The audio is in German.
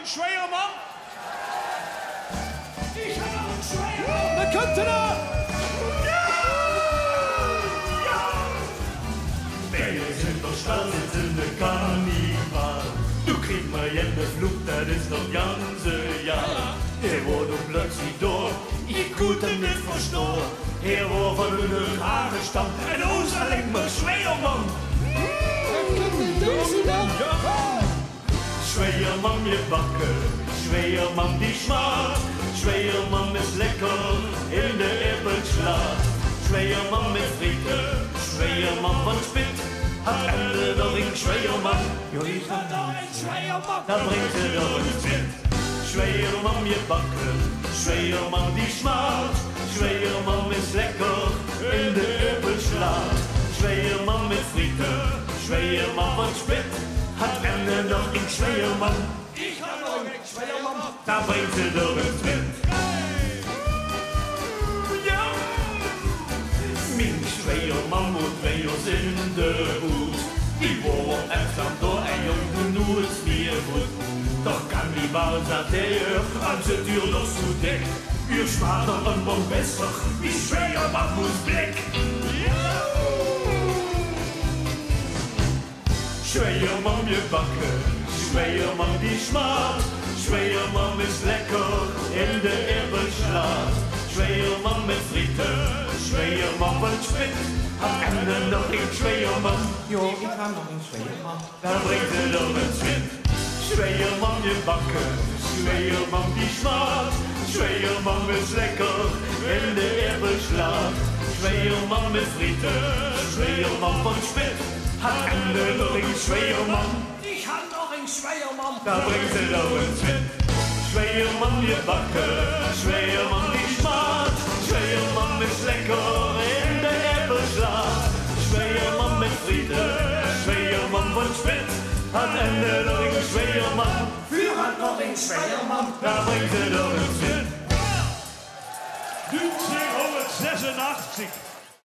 een Schweerman. Ich habe noch einen Schweerman. Wir könnten da. Ja! Ja! Wir sind doch stolz in der Karneval. Du kriegst mal jede Flug, das ist doch ganze Jahr. Der wurde plötzlich da, ich konnte nicht verstehen. Er war von den Haaren stammt, ein unserlänger Schweermann. Schweermann mit Backe, Schweermann die Schmart. Schweermann ist lecker in der Erbelschlag. Schweermann mit Fritte, Schweermann von Spit. Hat Ende doch ein Schweermann. Jo, ich hab noch einen Schweermann. Da bringt er doch ein Spit. Schweermann mit Backe, Schweermann die Schmart. Schweermann ist lecker in der Erbelschlag. Schweermann mit Fritte, Schweermann von Spit. Hat Ende doch ein Schweermann. Ich hab noch einen Schweermann. Da bringt er doch ein Spit. Ja! Mein Schweermann und Weers in der Hut. Die war extra da, ein Junge, nur ist mir gut. Doch Kannibal sagt er, als die Tür noch zu dick. Ihr spart doch immer besser, wie Schweermann muss Blick. Schweermann mit Backe, Schweermann die Schmart. Schweermann ist lecker in der Erbelschlag. Schweermann mit Fritte, Schweermann von Spit. Hat Ende noch ein Schweermann. Jo, ich hab noch einen Schweermann. Da bringt er doch ein Spit. Schweermann mit Backe, Schweermann die Schmart. Schweermann ist lecker in der Erbelschlag. Schweermann mit Fritte, Schweermann von Spit. Hat Ende noch ein Schweermann. Ich hab noch einen Schweermann. Da bringt er doch ein Spit. Schweermann mit Backe, Schweermann die Schmart. Schweermann ist lecker in der Erbelschlag. Schweermann mit Fritte, Schweermann von Spit. Hat Ende noch ein Schweermann. Für hat noch einen Schweermann. Da bringt er doch ein Spit. 1986.